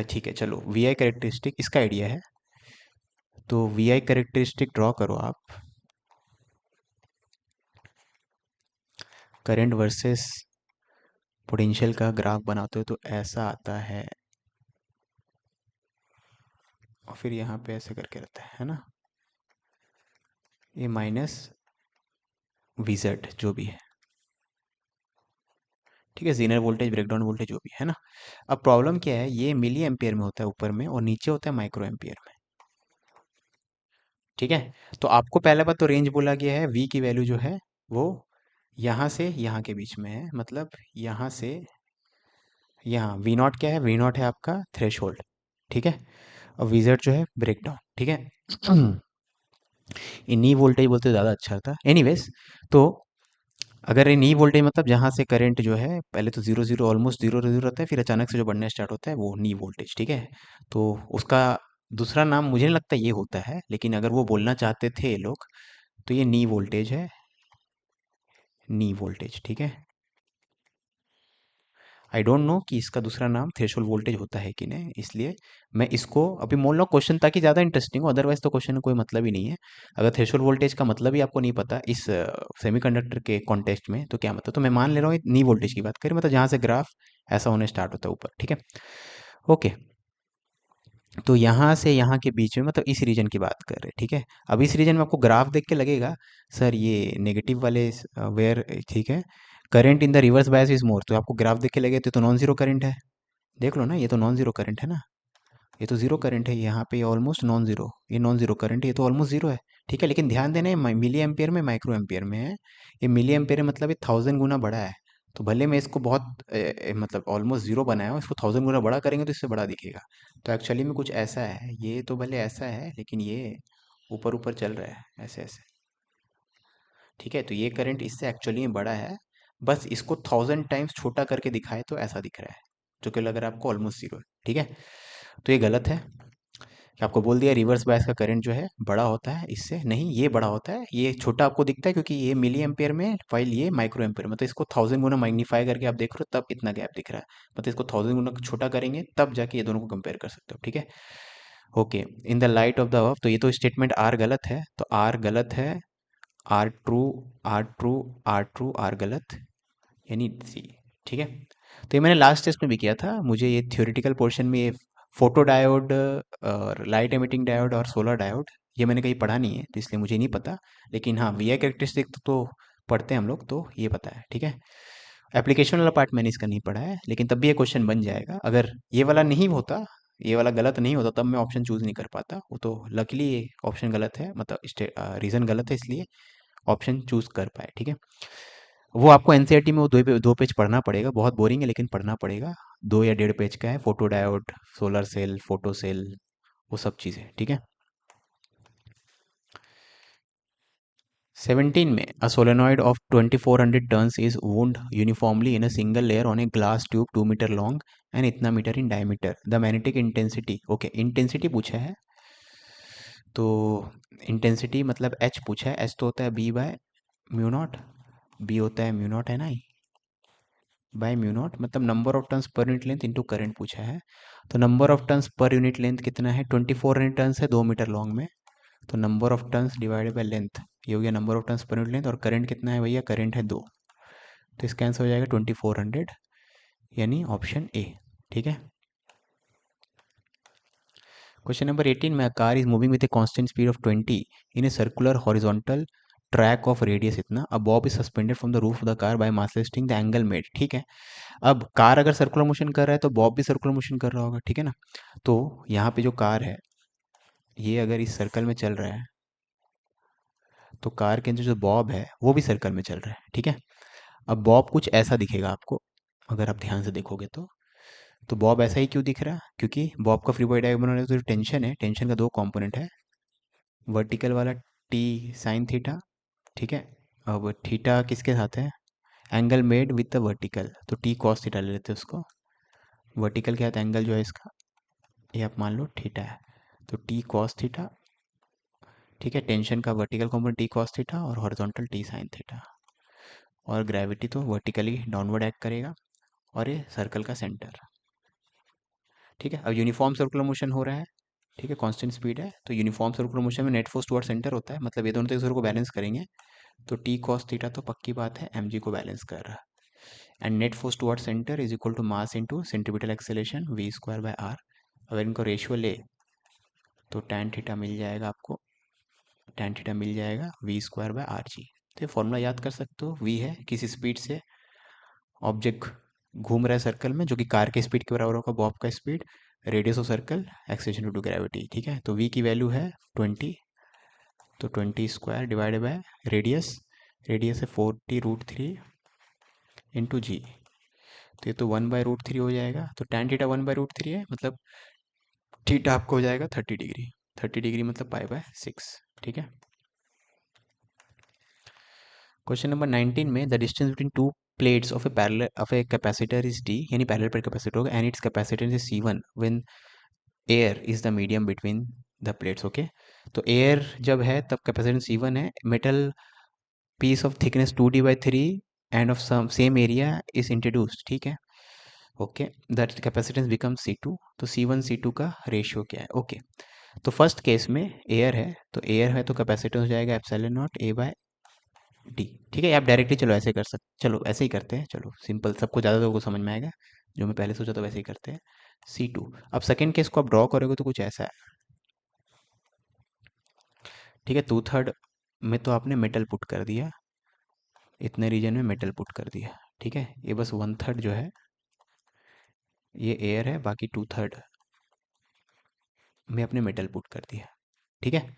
[SPEAKER 1] ठीक है, चलो वी आई करेक्टरिस्टिक इसका आइडिया है, तो वी आई करेक्टरिस्टिक ड्रॉ करो आप, करंट वर्सेस पोटेंशियल का ग्राफ बनाते हो तो ऐसा आता है, और फिर यहाँ पे ऐसे करके रहता है ना, ये माइनस वीजेड जो भी है। ठीक है, जीनर वोल्टेज ब्रेकडाउन वोल्टेज जो भी है ना। अब प्रॉब्लम क्या है, ये मिली एम्पियर में होता है ऊपर में, और नीचे होता है माइक्रो एम्पियर में। ठीक है, तो आपको पहला बात तो रेंज बोला गया है, वी की वैल्यू जो है वो यहाँ से यहाँ के बीच में है, मतलब यहाँ से यहाँ। वी नॉट क्या है, वी नॉट है आपका थ्रेश होल्ड। ठीक है, और वीजेड जो है ब्रेकडाउन। ठीक है, ये नी वोल्टेज बोलते ज़्यादा अच्छा था। एनीवेज, तो अगर ये नी वोल्टेज मतलब जहाँ से करंट जो है पहले तो zero zero almost zero zero रहता है, फिर अचानक से जो बढ़ना स्टार्ट होता है वो नी वोल्टेज। ठीक है, तो उसका दूसरा नाम मुझे नहीं लगता ये होता है, लेकिन अगर वो बोलना चाहते थे ये लोग तो ये नी वोल्टेज है, नी वोल्टेज। ठीक है, आई डोंट नो कि इसका दूसरा नाम थ्रेशोल्ड वोल्टेज होता है कि नहीं, इसलिए मैं इसको अभी बोल रहा हूँ क्वेश्चन ताकि ज़्यादा इंटरेस्टिंग हो, अदरवाइज तो क्वेश्चन में कोई मतलब ही नहीं है। अगर थ्रेशोल्ड वोल्टेज का मतलब ही आपको नहीं पता इस सेमीकंडक्टर के कॉन्टेक्स्ट में, तो क्या मतलब, तो मैं मान ले रहा हूँ नी वोल्टेज की बात करें, मतलब जहाँ से ग्राफ ऐसा होने स्टार्ट होता है ऊपर। ठीक है, ओके, तो यहाँ से यहाँ के बीच में मतलब इस रीजन की बात कर रहे हैं। ठीक है, अब इस रीजन में आपको ग्राफ देख के लगेगा सर ये नेगेटिव वाले वेयर, ठीक है, current in the reverse bias is मोर, तो आपको ग्राफ देख के लगे तो नॉन जीरो करंट है। देख लो ना, ये तो नॉन जीरो करंट है ना, ये तो जीरो करंट है, यहाँ पे ऑलमोस्ट नॉन जीरो, ये नॉन जीरो करंट है, ये तो ऑलमोस्ट जीरो है। ठीक है, लेकिन ध्यान देना, ये मिली एम्पियर में माइक्रो एम्पियर में है, ये मिली एम्पियर मतलब ये 1000 गुना बड़ा है, तो भले मैं इसको बहुत मतलब ऑलमोस्ट ज़ीरो बनाया हूँ, इसको 1000 गुना बड़ा करेंगे तो इससे बड़ा दिखेगा। तो एक्चुअली में कुछ ऐसा है, ये तो भले ऐसा है लेकिन ये ऊपर ऊपर चल रहा है ऐसे ऐसे। ठीक है, तो ये करंट इससे एक्चुअली में बड़ा है, बस इसको 1000 टाइम्स छोटा करके दिखाए तो ऐसा दिख रहा है, जो कि लग रहा है आपको ऑलमोस्ट ज़ीरो है। ठीक है, तो ये गलत है कि आपको बोल दिया रिवर्स बायस का करंट जो है बड़ा होता है इससे, नहीं ये बड़ा होता है, ये छोटा आपको दिखता है क्योंकि ये मिली एम्पेयर में है, फाइल ये माइक्रो एम्पेयर में। तो इसको 1000 गुना मैग्नीफाई करके आप देख रहे हो तब इतना गैप दिख रहा है, मतलब इसको 1000 गुना छोटा करेंगे तब जाके ये दोनों को कंपेयर कर सकते हो। ठीक है, okay. In the light of the above, तो ये तो स्टेटमेंट आर गलत है, तो आर गलत है, R true, R true, R true, R गलत, यानी सी। ठीक है, तो ये मैंने लास्ट टेस्ट में भी किया था, मुझे ये थ्योरेटिकल पोर्शन में ये फोटो डायोड और लाइट एमिटिंग डायोड और सोलर डायोड ये मैंने कहीं पढ़ा नहीं है, तो इसलिए मुझे नहीं पता। लेकिन हाँ, वी आई कैरेक्टरिस्टिक तो पढ़ते हैं हम लोग, तो ये पता है। ठीक है, एप्लीकेशन वाला पार्ट मैंने इसका नहीं पढ़ा है, लेकिन तब भी ये क्वेश्चन बन जाएगा। अगर ये वाला नहीं होता, ये वाला गलत नहीं होता, तब मैं ऑप्शन चूज नहीं कर पाता। वो तो लकीली ये ऑप्शन गलत है, मतलब रीज़न गलत है, इसलिए ऑप्शन चूज कर पाए। ठीक है, वो आपको एनसीईआरटी में वो दो पेज पढ़ना पड़ेगा, बहुत बोरिंग है लेकिन पढ़ना पड़ेगा। 2 या 1.5 पेज का है, photo diode, solar cell, photo cell, वो सब चीज़ें। ठीक है, 17 में a solenoid of 2400 turns is wound uniformly in a single layer on a glass tube 2 metre long and इतना metre in diameter. The magnetic intensity, okay intensity पूछा है, तो इंटेंसिटी मतलब एच पूछा है, एच तो होता है B by mu naught, B होता है म्यू नॉट है ना, बाय म्यू नॉट, मतलब number of turns per unit length into current पूछा है। तो number of turns per unit length कितना है, 2400 टर्न्स है 2 मीटर लॉन्ग में, तो number of turns divided by length, ये हो गया number of turns per unit length. और करंट कितना है भैया, करंट है 2, तो इसका आंसर हो जाएगा 2400, यानी ऑप्शन ए। ठीक है, क्वेश्चन नंबर 18 में, car is moving with a constant speed of 20 in a circular horizontal track of radius इतना, a bob is suspended from the roof of the car by mass listing the angle made. ठीक है, अब car अगर circular motion कर रहा है तो Bob भी सर्कुलर मोशन कर रहा होगा। ठीक है ना, तो यहाँ पे जो कार है ये अगर इस सर्कल में चल रहा है, तो कार के अंदर जो बॉब है वो भी सर्कल में चल रहा है। ठीक है, अब बॉब कुछ ऐसा दिखेगा आपको, अगर आप ध्यान से देखोगे तो बॉब ऐसा ही क्यों दिख रहा है, क्योंकि बॉब का फ्री बॉडी डायग्राम बनाने तो जो टेंशन है, टेंशन का दो कंपोनेंट है, वर्टिकल वाला टी साइन थीटा, ठीक है, अब थीटा किसके साथ है, angle made with the vertical, तो टी कॉस थीटा ले लेते हैं उसको, वर्टिकल के साथ एंगल जो है इसका, ये आप मान लो थीटा है, तो टी कॉस थीटा। ठीक है, टेंशन का vertical component T cos theta और हॉरिजॉन्टल टी साइन थीटा, और ग्रेविटी तो वर्टिकली डाउनवर्ड एक्ट करेगा, और ये सर्कल का सेंटर। ठीक है, अब यूनिफॉर्म सर्कुलर मोशन हो रहा है, ठीक है, कांस्टेंट स्पीड है, तो यूनिफॉर्म सर्कुलर मोशन में नेट फोर्स टुवर्ड सेंटर होता है, मतलब ये दोनों तो एक दूसरे को बैलेंस करेंगे, तो टी कॉस थीटा तो पक्की बात है एम जी को बैलेंस कर रहा है, and net force toward centre is equal to mass into centripetal acceleration v square by r. अगर इनको रेशियो ले तो टैन थीटा मिल जाएगा आपको, टैन थीटा मिल जाएगा v square by r g. तो ये फॉर्मूला याद कर सकते हो, वी है किसी स्पीड से ऑब्जेक्ट घूम रहा है सर्कल में, जो कि कार के स्पीड के बराबर होगा, बॉब का speed, radius of circle, acceleration to gravity. ठीक है, तो वी की वैल्यू है 20, तो 20 square divided by radius, radius है 40√3 इंटू जी, तो ये तो 1/√3 हो जाएगा, तो टैन थीटा 1/√3 है, मतलब थीटा आपको हो जाएगा 30 डिग्री, 30 डिग्री मतलब पाई/6। ठीक है, क्वेश्चन नंबर 19 में, the distance between two plates of a parallel of a capacitor is d, यानी पैरेलल प्लेट कैपेसिटर होगा, and its capacitance is C1 when air is the medium between the plates. Okay, तो air जब है तब capacitance C1 है, metal piece of thickness 2D/3 and of some same area is introduced. ठीक है, okay, that capacitance become C2, तो C1 C2 का ratio क्या है। ओके, तो फर्स्ट केस में एयर है, तो एयर है तो कैपेसिटेंस हो जाएगा एप्सिलॉन नॉट A/D। ठीक है, आप डायरेक्टली चलो ऐसे कर सकते, चलो ऐसे ही करते हैं, चलो सिंपल, सबको ज़्यादा लोगों को समझ में आएगा, जो मैं पहले सोचा था वैसे ही करते हैं। C2, अब सेकेंड केस को आप ड्रॉ करोगे तो कुछ ऐसा है। ठीक है, 2/3 में तो आपने मेटल पुट कर दिया, इतने रीजन में मेटल पुट कर दिया। ठीक है, ये बस 1/3 जो है ये एयर है, बाकी 2/3 में अपने मेटल पुट कर दिया। ठीक है,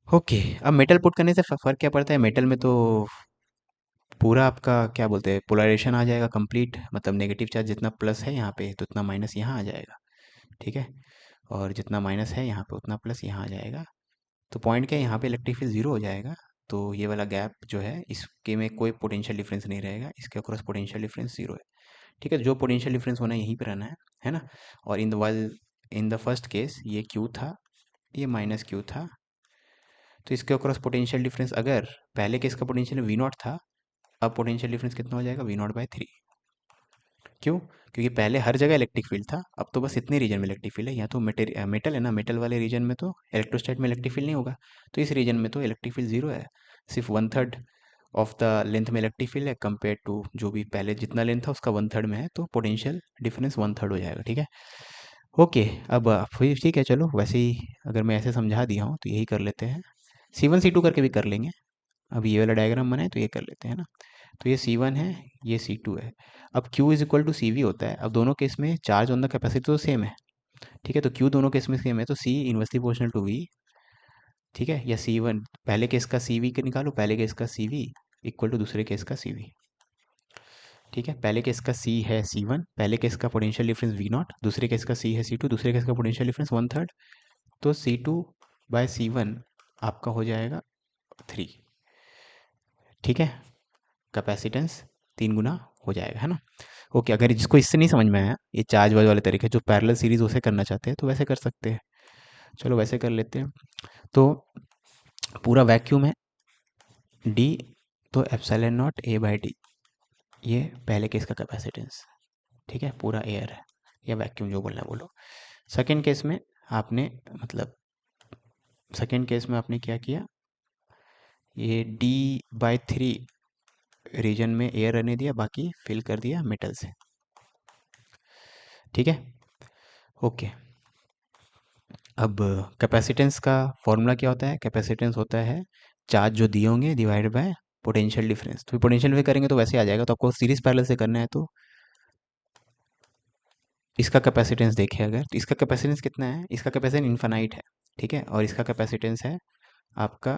[SPEAKER 1] ओके, अब मेटल पुट करने से फ़र्क क्या पड़ता है, मेटल में तो पूरा आपका क्या बोलते हैं पोलराइजेशन आ जाएगा कंप्लीट, मतलब नेगेटिव चार्ज जितना प्लस है यहाँ पे तो उतना माइनस यहाँ आ जाएगा, ठीक है। और जितना माइनस है यहाँ पे उतना प्लस यहाँ आ जाएगा। तो पॉइंट क्या है, यहाँ पे इलेक्ट्रिक फील्ड जीरो हो जाएगा। तो ये वाला गैप जो है इसके में कोई पोटेंशियल डिफरेंस नहीं रहेगा, इसके अक्रॉस पोटेंशियल डिफरेंस जीरो है, ठीक है। जो पोटेंशियल डिफरेंस होना है यहीं पे रहना है ना। और इन द फर्स्ट केस ये क्यू था, ये माइनस क्यू था। तो इसके अक्रॉस पोटेंशियल डिफरेंस अगर पहले केस का पोटेंशियल वी नॉट था, अब पोटेंशियल डिफरेंस कितना हो जाएगा, वी नॉट बाई थ्री। क्यों? क्योंकि पहले हर जगह इलेक्ट्रिक फील्ड था, अब तो बस इतने रीजन में इलेक्ट्रिक फील्ड है। यहाँ तो मेटल है ना, मेटल वाले रीजन में तो इलेक्ट्रोस्टैट में इलेक्ट्रिक फील्ड नहीं होगा, तो इस रीजन में तो इलेक्ट्रिक फील्ड जीरो है। सिर्फ one third of the length में इलेक्ट्रिक फील्ड है कंपेयर टू जो भी पहले जितना लेंथ था उसका वन थर्ड में है, तो पोटेंशियल डिफरेंस वन थर्ड हो जाएगा, ठीक है। ओके, अब फिर ठीक है, चलो वैसे ही अगर मैं ऐसे समझा दिया हूँ तो यही कर लेते हैं। C1 C2 करके भी कर लेंगे। अब ये वाला डायग्राम बना है तो ये कर लेते हैं ना। तो ये C1 है, ये C2 है। अब Q is equal to C V होता है। अब दोनों केस में चार्ज ऑन द कैपेसिटी तो सेम है, ठीक है। तो Q दोनों केस में सेम है, तो C inversely proportional to V, ठीक है। या C1 पहले केस का CV के निकालो, पहले केस का CV इक्वल टू दूसरे केस का CV, ठीक है। पहले केस का C है C1, पहले केस का पोटेंशियल डिफरेंस V नॉट, दूसरे केस का C है C2, दूसरे केस का पोटेंशियल डिफरेंस वन थर्ड। तो C2 बाय C1 आपका हो जाएगा 3, ठीक है। कैपेसिटेंस 3 गुना हो जाएगा, है ना। ओके, अगर जिसको इससे नहीं समझ में आया ये चार्ज वार्ज वाले तरीके जो पैरेलल सीरीज उसे करना चाहते हैं तो वैसे कर सकते हैं। चलो वैसे कर लेते हैं। तो पूरा वैक्यूम है डी, तो epsilon naught A by D, ये पहले केस का कैपेसिटेंस, ठीक है। पूरा एयर है या वैक्यूम जो बोलना है बोलो। सेकेंड केस में आपने मतलब सेकेंड केस में आपने क्या किया, ये D/3 रीजन में एयर रहने दिया, बाकी फिल कर दिया मेटल से, ठीक है। ओके, अब कैपेसिटेंस का फॉर्मूला क्या होता है, कैपेसिटेंस होता है चार्ज जो दिए होंगे डिवाइडेड बाय पोटेंशियल डिफरेंस। तो पोटेंशियल भी करेंगे तो वैसे आ जाएगा, तो आपको सीरीज पैरेलल से करना है तो इसका कैपेसिटेंस देखें अगर, तो इसका कैपेसिटेंस कितना है, इसका कैपेसिटेंस इन्फानाइट है, ठीक है। और इसका कैपेसिटेंस है आपका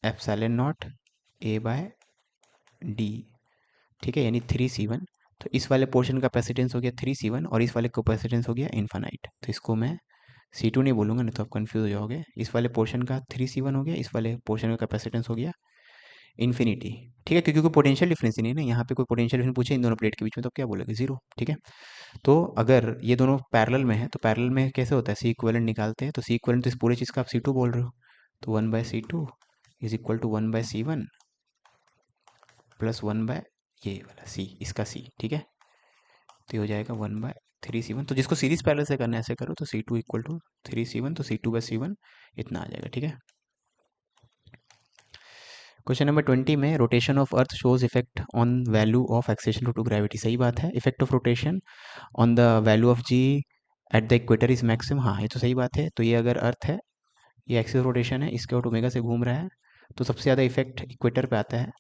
[SPEAKER 1] epsilon naught A by d, ठीक है, यानी 3C1। तो इस वाले पोर्शन का कैपेसिटेंस हो गया 3C1 और इस वाले कैपेसिटेंस हो गया इन्फानाइट। तो इसको मैं C2 नहीं बोलूँगा, नहीं तो आप कंफ्यूज हो जाओगे। इस वाले पोर्शन का 3C1 हो गया, इस वाले पोर्शन का कैपेसिटेंस हो गया इन्फिनिटी, ठीक है। क्योंकि कोई पोटेंशियल डिफरेंस ही नहीं है ना, यहाँ पे कोई पोटेंशियल डिफरेंस पूछे इन दोनों प्लेट के बीच में तो क्या बोलोगे, जीरो, ठीक है। तो अगर ये दोनों पैरेलल में है तो पैरेलल में कैसे होता है, सी इक्वलेंट निकालते हैं। तो सी इक्वलेंट तो इस पूरे चीज़ का आप C2 बोल रहे हो, तो 1/C2 is equal to 1/C1 plus 1 by ये वाला C, इसका C, ठीक है। तो ये हो जाएगा 1/3C1। तो जिसको सीरीज पैरेलल से करना है ऐसे करो, तो C2 इक्वल टू 3C1, तो C2/C1 इतना आ जाएगा, ठीक है। क्वेश्चन नंबर 20 में rotation of earth shows effect on value of acceleration to gravity. सही बात है, effect of rotation on the value of g at the equator is maximum. हाँ, ये तो सही बात है। तो ये अगर अर्थ है, ये एक्सिस रोटेशन है, इसके आउट ओमेगा से घूम रहा है, तो सबसे ज़्यादा इफेक्ट इक्वेटर पे आता है।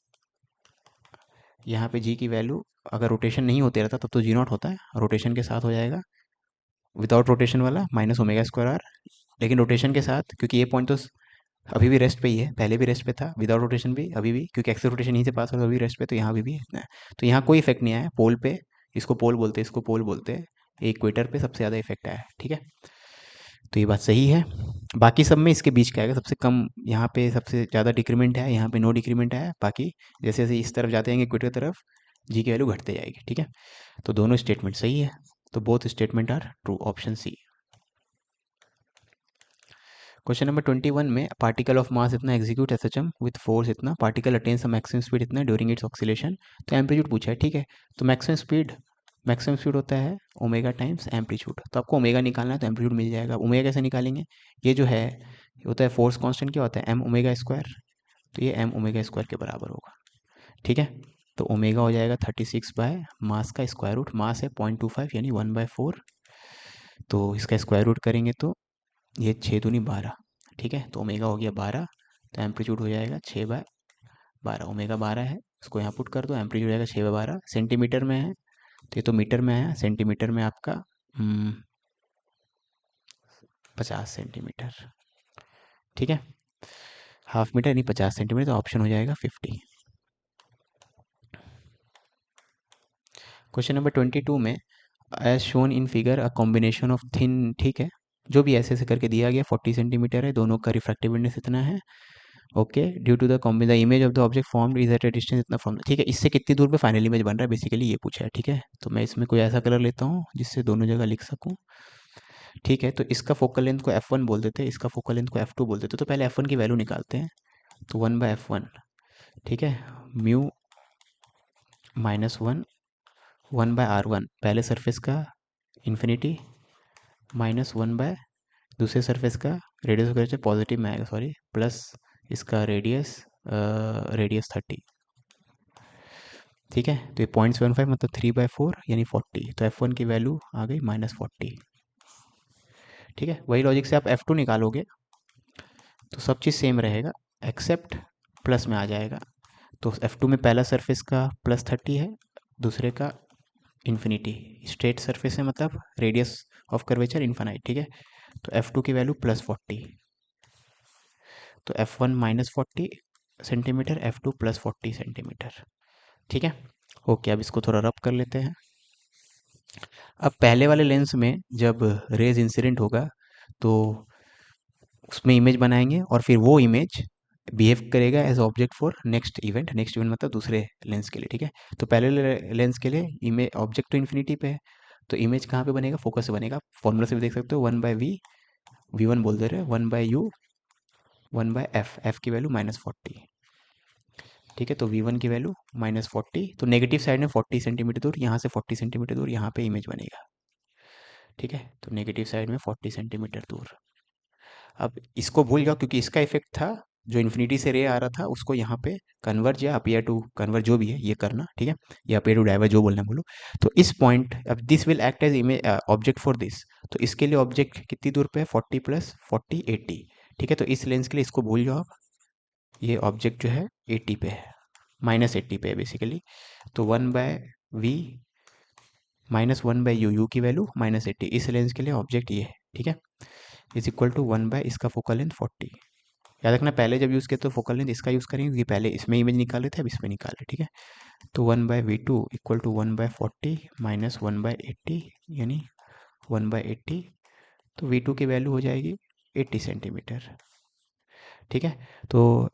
[SPEAKER 1] यहाँ पे जी की वैल्यू अगर रोटेशन नहीं होते रहता तब तो जी नॉट होता है, रोटेशन के साथ हो जाएगा विदाउट रोटेशन वाला माइनस ओमेगा स्क्वायर आर। लेकिन रोटेशन के साथ, क्योंकि ये पॉइंट तो अभी भी रेस्ट पे ही है, पहले भी रेस्ट पे था, विदाउट रोटेशन भी अभी भी, क्योंकि एक्सेस रोटेशन यहीं से पास हो, अभी रेस्ट पे, तो यहाँ भी इतना है। तो यहाँ कोई इफेक्ट नहीं आया पोल पे, इसको पोल बोलते हैं, इसको पोल बोलते हैं। इक्वेटर पे सबसे ज़्यादा इफेक्ट आया है, ठीक है। तो ये बात सही है। बाकी सब में इसके बीच का आएगा, सबसे कम यहाँ पे सबसे ज़्यादा डिक्रीमेंट है, यहाँ पे नो डिक्रीमेंट है। बाकी जैसे जैसे इस तरफ जाते हैं इक्वेटर तरफ जी की वैल्यू घटते जाएगी, ठीक है। तो दोनों स्टेटमेंट सही है, तो both statement are true, option C. Question number 21 में पार्टिकल ऑफ मास इतना एग्जीक्यूट एसएचएम विद फोर्स इतना, पार्टिकल अटेन्स मैक्सिमम स्पीड इतना ड्यूरिंग इट्स ऑक्सीलेशन। तो एम्पलीट्यूड पूछा है, ठीक है। तो मैक्सिमम स्पीड होता है ओमेगा टाइम्स एम्पलीट्यूड। तो आपको ओमेगा निकालना है तो एम्पलीट्यूड मिल जाएगा। ओमेगा कैसे निकालेंगे, ये जो है ये होता है फोर्स कांस्टेंट, क्या होता है एम ओमेगा स्क्वायर, तो ये एम ओमेगा स्क्वायर के बराबर होगा, ठीक है। तो ओमेगा हो जाएगा 36 बाय मास का स्क्वायर रूट, मास है 0.25 यानी 1/4। तो इसका स्क्वायर रूट करेंगे तो ये 6×2 = 12, ठीक है। तो ओमेगा हो गया 12, तो एम्पलीट्यूड हो जाएगा 6/12। ओमेगा 12 है, उसको यहाँ पुट कर दो, एम्पलीट्यूड हो जाएगा 6/12। सेंटीमीटर में है तो ये तो मीटर में है, सेंटीमीटर में आपका 50 सेंटीमीटर, ठीक है। हाफ मीटर यानी 50 सेंटीमीटर, तो ऑप्शन हो जाएगा 50। क्वेश्चन नंबर 22 में as shown in figure a combination of thin, ठीक है, जो भी ऐसे ऐसे करके दिया गया 40 सेंटीमीटर है, दोनों का रिफ्रैक्टिव इंडेक्स इतना है। Okay, due to the image of the object formed is at a distance इतना फ्रॉम, ठीक है, इससे कितनी दूर पे फाइनल इमेज बन रहा है, बेसिकली ये पूछा है। ठीक है, तो मैं इसमें कोई ऐसा कलर लेता हूँ जिससे दोनों जगह लिख सकूँ। ठीक है, तो इसका फोकल लेंथ को F1 बोल देते हैं, इसका फोकल लेंथ को F2 बोल देते हैं। तो पहले F1 की वैल्यू निकालते हैं। तो 1/F1, ठीक है, म्यू -1 1/R1, पहले सरफेस का इन्फिनिटी, -1 दूसरे सरफेस का रेडियस वगैरह पॉजिटिव में आएगा, सॉरी, प्लस इसका रेडियस, रेडियस 30। ठीक है, तो ये 0.75 मतलब 3/4 यानी 40। तो F1 की वैल्यू आ गई -40। ठीक है, वही लॉजिक से आप F2 निकालोगे तो सब चीज़ सेम रहेगा, एक्सेप्ट प्लस में आ जाएगा। तो F2 में पहला सरफेस का +30 है, दूसरे का इन्फिनिटी। स्ट्रेट सरफेस है मतलब रेडियस ऑफ कर्वेचर इन्फानाइट। ठीक है, तो F2 की वैल्यू +40, तो F1 -40 सेंटीमीटर, F2 +40 सेंटीमीटर। ठीक है, ओके, अब इसको थोड़ा रब कर लेते हैं। अब पहले वाले लेंस में जब रेज इंसिडेंट होगा तो उसमें इमेज बनाएंगे और फिर वो इमेज बिहेव करेगा as object for next event. Next event मतलब दूसरे लेंस के लिए। ठीक है, तो पहले लेंस के लिए इमेज ऑब्जेक्ट तो इन्फिनिटी पे है, तो इमेज कहाँ पे बनेगा, फोकस से बनेगा। फॉर्मूला से भी देख सकते हो, 1/v, v1 बोल दे रहे हैं, 1/u, 1/f, f की वैल्यू -40। ठीक है, तो v1 की वैल्यू -40, तो नेगेटिव साइड में 40 सेंटीमीटर दूर, यहाँ से 40 सेंटीमीटर दूर यहाँ पे इमेज बनेगा। ठीक है, तो नेगेटिव साइड में 40 सेंटीमीटर दूर। अब इसको भूल जाओ क्योंकि इसका इफेक्ट था, जो इन्फिनिटी से रे आ रहा था उसको यहाँ पे कन्वर्ज या अपियर टू कन्वर्ज, जो भी है ये करना। ठीक है, या अपियर टू डाइवर्ज, जो बोलना है बोलो। तो इस पॉइंट, अब this will act as image object for this, तो इसके लिए ऑब्जेक्ट कितनी दूर पे है, 40 + 40 80। ठीक है, तो इस लेंस के लिए इसको भूल जाओ आप, ये ऑब्जेक्ट जो है 80 पे है, -80 पे है बेसिकली। तो 1/v -1/u, u की वैल्यू -80, इस लेंस के लिए ऑब्जेक्ट ये है। ठीक है, इज इक्वल टू 1/ इसका फोकल लेंथ 40। याद रखना, पहले जब यूज़ किया तो फोकल लेंथ इसका यूज़ करेंगे क्योंकि पहले इसमें इमेज निकाले थे, अब इसमें निकाले। ठीक है, तो 1/v2 इक्वल टू 1/40 - 1/80 यानी 1/80। तो v2 की वैल्यू हो जाएगी 80 सेंटीमीटर। ठीक है, तो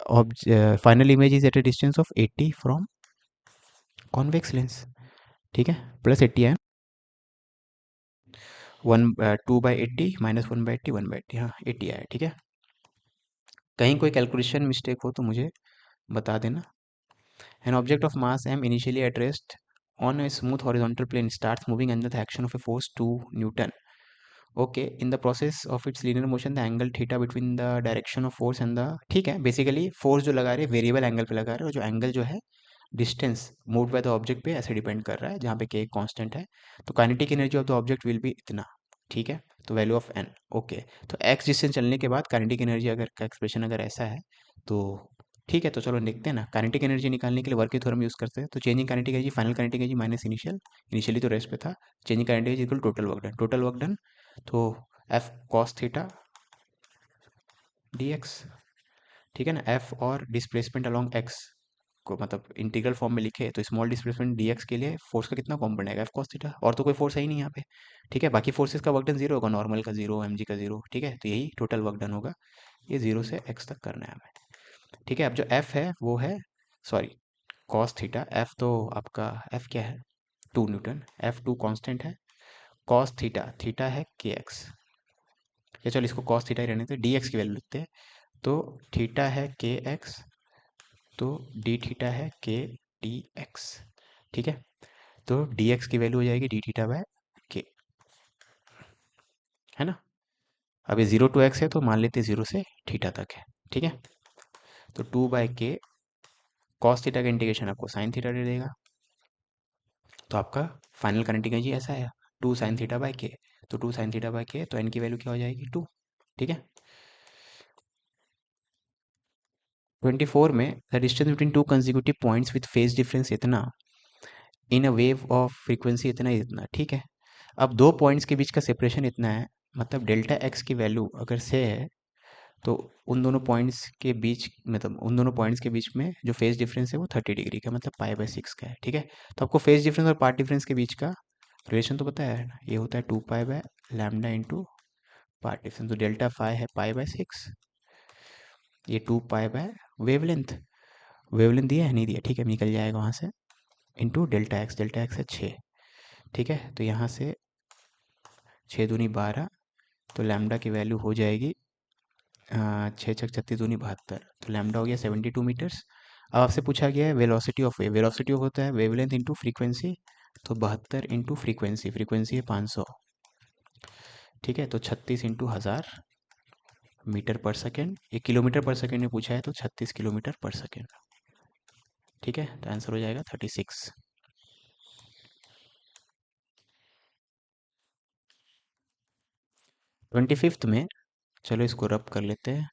[SPEAKER 1] final image is at a distance of 80 from convex lens. ठीक है, +80 है, 2/80 -1/80 1/80, हाँ 80 आया। ठीक है, कहीं कोई कैलकुलेशन मिस्टेक हो तो मुझे बता देना। An object of mass m initially at rest on a smooth horizontal plane starts moving under the action of a force 2 Newton. Okay, in the process of its linear motion, the angle theta between the direction of force and the, ठीक है, basically force जो लगा रहे हैं variable angle पे लगा रहे हैं, और जो एंगल जो है distance move by the object पे ऐसे डिपेंड कर रहा है, जहाँ पे के कांस्टेंट है। तो kinetic energy of the object will be इतना। ठीक है, तो वैल्यू ऑफ एन। ओके, तो एक्स डिस्टेंस चलने के बाद काइनेटिक एनर्जी अगर का एक्सप्रेशन अगर ऐसा है तो ठीक है, तो चलो देखते हैं ना। काइनेटिक एनर्जी निकालने के लिए वर्क के थ्योरम यूज़ करते हैं। तो changing kinetic energy, final kinetic energy minus initial, initially तो रेस्ट पे था, changing kinetic energy equal total work done, total work done. तो F cos theta D X. ठीक है ना, एफ और डिस्प्लेसमेंट अलॉन्ग एक्स को मतलब इंटीग्रल फॉर्म में लिखे तो स्मॉल डिस्प्लेसमेंट डीएक्स के लिए फोर्स का कितना कॉम्पोनेंट आएगा, एफ कॉस थीटा, और तो कोई फोर्स है ही नहीं यहाँ पे। ठीक है, बाकी फोर्सेस का वर्क डन जीरो होगा, नॉर्मल का जीरो, एमजी का जीरो। ठीक है, तो यही टोटल वर्क डन होगा, ये 0 से एक्स तक करना है हमें। ठीक है, अब जो एफ है वो है, सॉरी, कॉस थीटा। एफ तो आपका एफ क्या है, 2 न्यूटन, एफ 2 कॉन्स्टेंट है। कॉस थीटा, थीटा है के एक्स, या चलो इसको कॉस थीटा ही रहने दे, डी एक्स की वैल्यू लिखते हैं। तो थीटा है के एक्स, तो डी थीटा है के डी एक्स। ठीक है, तो डी एक्स की वैल्यू हो जाएगी डी थीटा बाय के, है ना। अब ये 0 to x है तो मान लेते हैं 0 से थीटा तक है। ठीक है, तो 2/k कॉस थीटा का इंटीग्रेशन आपको साइन थीटा दे देगा। तो आपका फाइनल करंट एनर्जी ऐसा है, 2 sin θ/k। तो 2 sin θ/k, तो n की वैल्यू क्या हो जाएगी 2। ठीक है, 24 में the distance between to consecutive points with phase difference इतना इन अ वेव ऑफ फ्रीक्वेंसी इतना ही इतना। ठीक है, अब दो पॉइंट्स के बीच का सेपरेशन इतना है, मतलब डेल्टा एक्स की वैल्यू अगर से है तो उन दोनों पॉइंट्स के बीच, मतलब उन दोनों पॉइंट्स के बीच में जो फेज डिफरेंस है वो 30 डिग्री का, मतलब पाई/6 का है। ठीक है, तो आपको फेज डिफरेंस और पाथ डिफरेंस के बीच का रिलेशन तो पता है ना, ये होता है 2 पाई/लैम्डा इंटू पाथ डिफरेंस। तो डेल्टा फाई है पाई/6, ये 2 पाई बाय वेवलेंथ दिया है नहीं दिया, ठीक है, निकल जाएगा वहाँ से, इंटू डेल्टा एक्स है 6। ठीक है, तो यहाँ से 6×2=12, तो लैम्डा की वैल्यू हो जाएगी 6×6=36, तो लैम्डा हो गया 72 मीटर्स। अब आपसे पूछा गया है velocity of wave, velocity of होता है वेवलेंथ इंटू फ्रीक्वेंसी, तो 72 इंटू फ्रीक्वेंसी, फ्रीक्वेंसी है 500। ठीक है, तो 36 × 1000 मीटर पर सेकेंड, ये किलोमीटर पर सेकेंड में पूछा है, तो 36 किलोमीटर पर सेकेंड। ठीक है, तो आंसर हो जाएगा 36। 25th में, चलो इसको रब कर लेते हैं।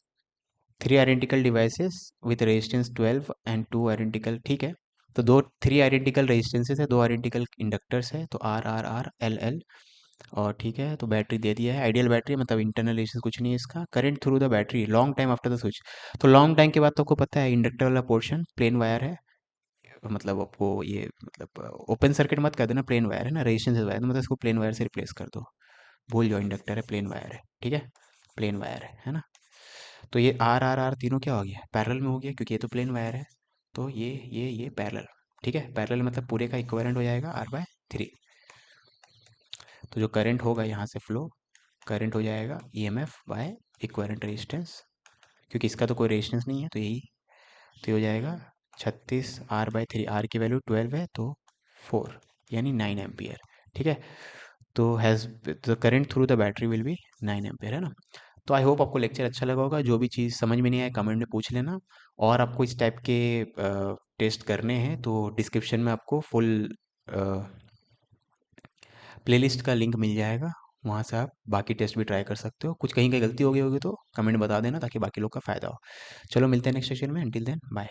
[SPEAKER 1] 3 identical devices with resistance 12 and 2 identical, ठीक है, तो 3 आइडेंटिकल रेजिस्टेंसेस है, 2 आइडेंटिकल इंडक्टर्स है, तो R R R L L, और ठीक है, तो बैटरी दे दिया है, आइडियल बैटरी, मतलब इंटरनल रेजिस्टेंस कुछ नहीं है इसका। Current through the battery long time after the switch, तो लॉन्ग टाइम के बाद तो आपको पता है इंडक्टर वाला पोर्शन प्लेन वायर है, मतलब आपको ये, मतलब ओपन सर्किट मत कर देना, प्लेन वायर है ना, रेजिस्टेंस वायर, तो मतलब इसको प्लेन वायर से रिप्लेस कर दो, भूल जाओ इंडक्टर है, प्लेन वायर है। ठीक है, प्लेन वायर है ना। तो ये आर आर आर तीनों क्या हो गया, पैरेलल में हो गया, क्योंकि ये तो प्लेन वायर है, तो ये पैरेलल। ठीक है, पैरेलल मतलब पूरे का इक्विवेलेंट हो जाएगा R/3। तो जो करंट होगा यहाँ से फ्लो, करंट हो जाएगा EMF बाय इक्विवेलेंट रेजिस्टेंस, क्योंकि इसका तो कोई रेजिस्टेंस नहीं है, तो यही, तो ये हो जाएगा 36 R/3, आर की वैल्यू 12 है, तो 4 यानी 9 एम्पियर। ठीक है, तो has the current through the battery will be 9 ampere, है ना। तो आई होप आपको लेक्चर अच्छा लगा होगा, जो भी चीज़ समझ में नहीं आए कमेंट में पूछ लेना, और आपको इस टाइप के टेस्ट करने हैं तो डिस्क्रिप्शन में आपको फुल प्लेलिस्ट का लिंक मिल जाएगा, वहाँ से आप बाकी टेस्ट भी ट्राई कर सकते हो। कुछ कहीं कहीं गलती हो गई होगी तो कमेंट बता देना, ताकि बाकी लोग का फ़ायदा हो। चलो मिलते हैं नेक्स्ट सेशन में, अंटिल देन बाय।